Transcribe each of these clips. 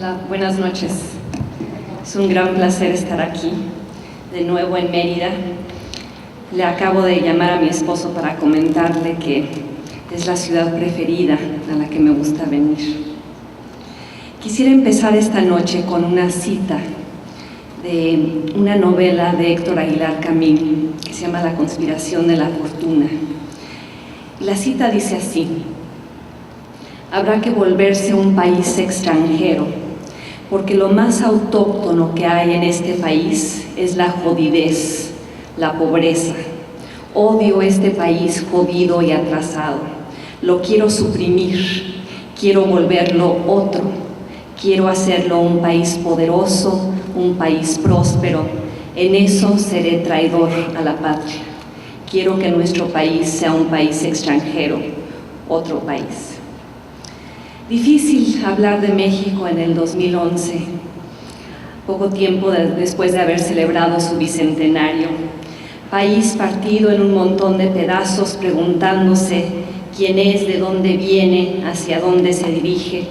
Hola, buenas noches. Es un gran placer estar aquí, de nuevo en Mérida. Le acabo de llamar a mi esposo para comentarle que es la ciudad preferida a la que me gusta venir. Quisiera empezar esta noche con una cita de una novela de Héctor Aguilar Camín que se llama La conspiración de la fortuna. La cita dice así: habrá que volverse un país extranjero, porque lo más autóctono que hay en este país es la jodidez, la pobreza. Odio este país jodido y atrasado. Lo quiero suprimir, quiero volverlo otro. Quiero hacerlo un país poderoso, un país próspero. En eso seré traidor a la patria. Quiero que nuestro país sea un país extranjero, otro país. Difícil hablar de México en el 2011, poco tiempo después de haber celebrado su bicentenario. País partido en un montón de pedazos, preguntándose quién es, de dónde viene, hacia dónde se dirige.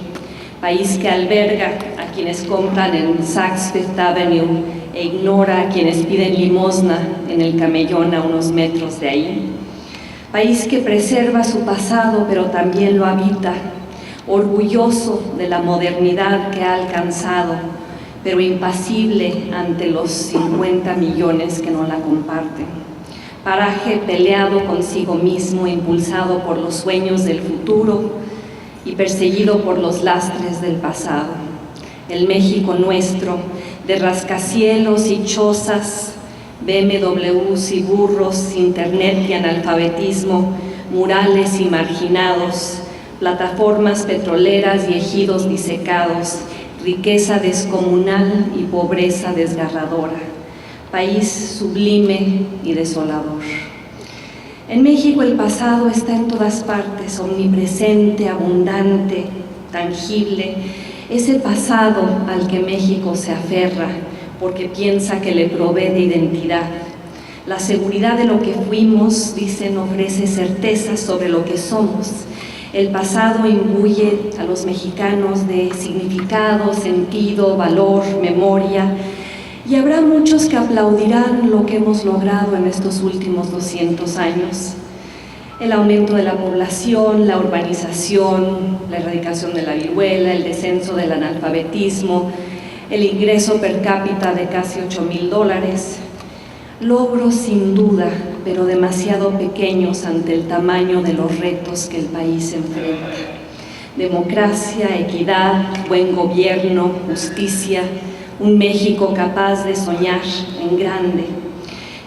País que alberga a quienes compran en Saks Fifth Avenue e ignora a quienes piden limosna en el camellón a unos metros de ahí. País que preserva su pasado, pero también lo habita, orgulloso de la modernidad que ha alcanzado, pero impasible ante los 50 millones que no la comparten. Paraje peleado consigo mismo, impulsado por los sueños del futuro y perseguido por los lastres del pasado. El México nuestro, de rascacielos y chozas, BMWs y burros, internet y analfabetismo, murales y marginados, plataformas petroleras y ejidos disecados, riqueza descomunal y pobreza desgarradora, país sublime y desolador. En México el pasado está en todas partes, omnipresente, abundante, tangible, ese pasado al que México se aferra porque piensa que le provee de identidad. La seguridad de lo que fuimos, dicen, ofrece certezas sobre lo que somos. El pasado imbuye a los mexicanos de significado, sentido, valor, memoria, y habrá muchos que aplaudirán lo que hemos logrado en estos últimos 200 años. El aumento de la población, la urbanización, la erradicación de la viruela, el descenso del analfabetismo, el ingreso per cápita de casi $8,000. Logros sin duda, pero demasiado pequeños ante el tamaño de los retos que el país enfrenta. Democracia, equidad, buen gobierno, justicia, un México capaz de soñar en grande.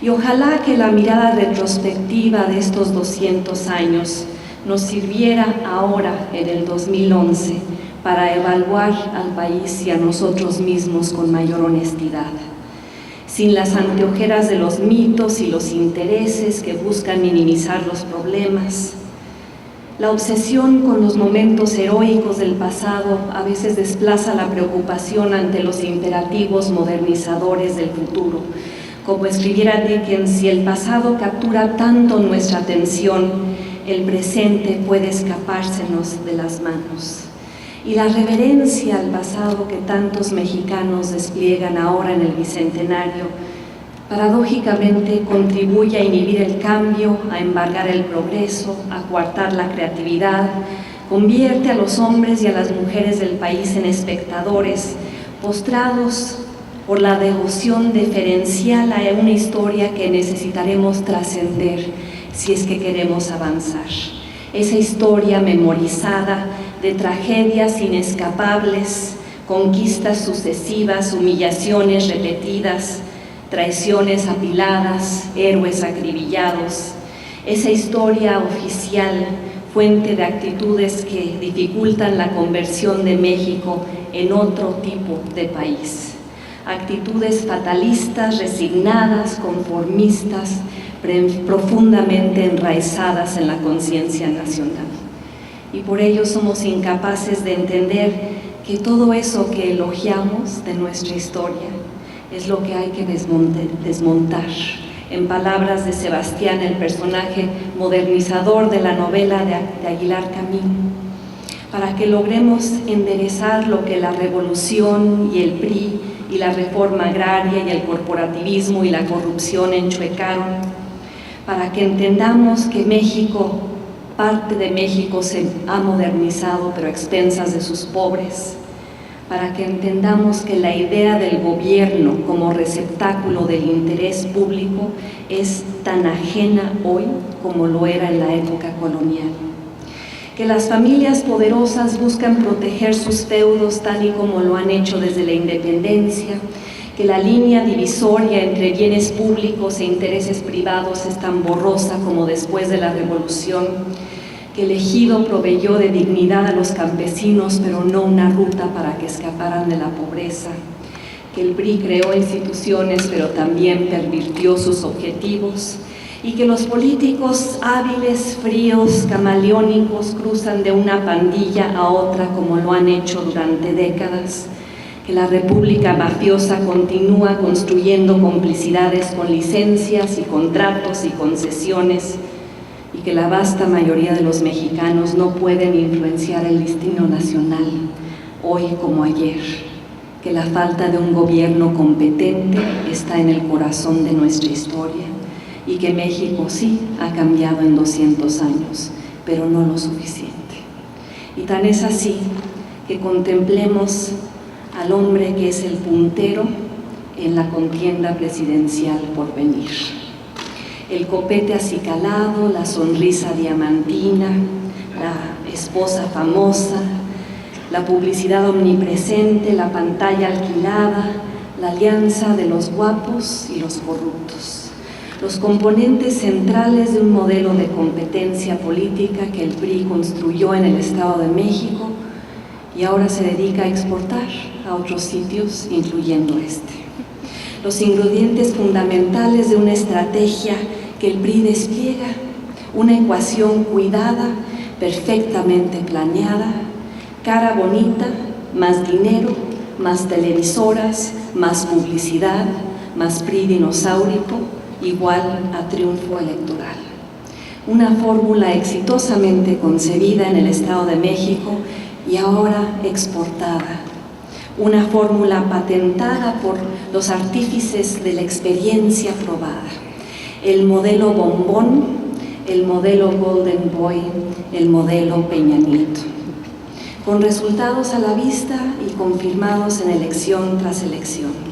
Y ojalá que la mirada retrospectiva de estos 200 años nos sirviera ahora, en el 2011, para evaluar al país y a nosotros mismos con mayor honestidad, sin las anteojeras de los mitos y los intereses que buscan minimizar los problemas. La obsesión con los momentos heroicos del pasado a veces desplaza la preocupación ante los imperativos modernizadores del futuro. Como escribiera Dickens, si el pasado captura tanto nuestra atención, el presente puede escapársenos de las manos. Y la reverencia al pasado que tantos mexicanos despliegan ahora en el Bicentenario, paradójicamente contribuye a inhibir el cambio, a embargar el progreso, a coartar la creatividad, convierte a los hombres y a las mujeres del país en espectadores, postrados por la devoción deferencial a una historia que necesitaremos trascender si es que queremos avanzar. Esa historia memorizada de tragedias inescapables, conquistas sucesivas, humillaciones repetidas, traiciones apiladas, héroes acribillados. Esa historia oficial, fuente de actitudes que dificultan la conversión de México en otro tipo de país. Actitudes fatalistas, resignadas, conformistas, profundamente enraizadas en la conciencia nacional. Y por ello somos incapaces de entender que todo eso que elogiamos de nuestra historia es lo que hay que desmontar. En palabras de Sebastián, el personaje modernizador de la novela de Aguilar Camín, para que logremos enderezar lo que la revolución y el PRI y la reforma agraria y el corporativismo y la corrupción enchuecaron, para que entendamos que México, parte de México se ha modernizado pero a expensas de sus pobres, para que entendamos que la idea del gobierno como receptáculo del interés público es tan ajena hoy como lo era en la época colonial. Que las familias poderosas buscan proteger sus feudos tal y como lo han hecho desde la independencia, que la línea divisoria entre bienes públicos e intereses privados es tan borrosa como después de la Revolución, que el ejido proveyó de dignidad a los campesinos, pero no una ruta para que escaparan de la pobreza, que el PRI creó instituciones, pero también pervirtió sus objetivos, y que los políticos hábiles, fríos, camaleónicos cruzan de una pandilla a otra como lo han hecho durante décadas, que la república mafiosa continúa construyendo complicidades con licencias y contratos y concesiones, y que la vasta mayoría de los mexicanos no pueden influenciar el destino nacional, hoy como ayer, que la falta de un gobierno competente está en el corazón de nuestra historia, y que México sí ha cambiado en 200 años, pero no lo suficiente. Y tan es así que contemplemos al hombre que es el puntero en la contienda presidencial por venir. El copete acicalado, la sonrisa diamantina, la esposa famosa, la publicidad omnipresente, la pantalla alquilada, la alianza de los guapos y los corruptos. Los componentes centrales de un modelo de competencia política que el PRI construyó en el Estado de México y ahora se dedica a exportar a otros sitios, incluyendo este. Los ingredientes fundamentales de una estrategia que el PRI despliega, una ecuación cuidada, perfectamente planeada, cara bonita, más dinero, más televisoras, más publicidad, más PRI dinosaurico, igual a triunfo electoral. Una fórmula exitosamente concebida en el Estado de México y ahora exportada. Una fórmula patentada por los artífices de la experiencia probada. El modelo Bombón, el modelo Golden Boy, el modelo Peña Nieto. Con resultados a la vista y confirmados en elección tras elección.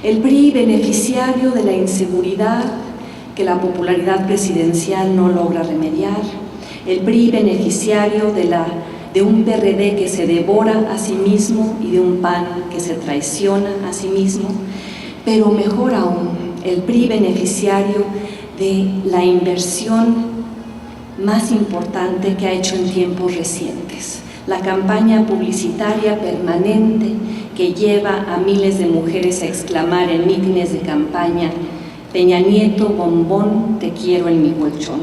El PRI beneficiario de la inseguridad que la popularidad presidencial no logra remediar, el PRI beneficiario de un PRD que se devora a sí mismo y de un PAN que se traiciona a sí mismo, pero mejor aún, el PRI beneficiario de la inversión más importante que ha hecho en tiempos recientes, la campaña publicitaria permanente que lleva a miles de mujeres a exclamar en mítines de campaña: Peña Nieto, bombón, te quiero en mi colchón.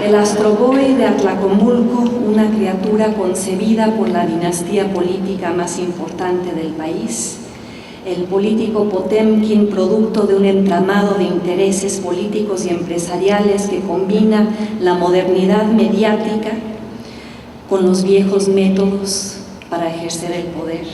El Astro Boy de Atlacomulco, una criatura concebida por la dinastía política más importante del país, el político Potemkin, producto de un entramado de intereses políticos y empresariales que combina la modernidad mediática con los viejos métodos para ejercer el poder.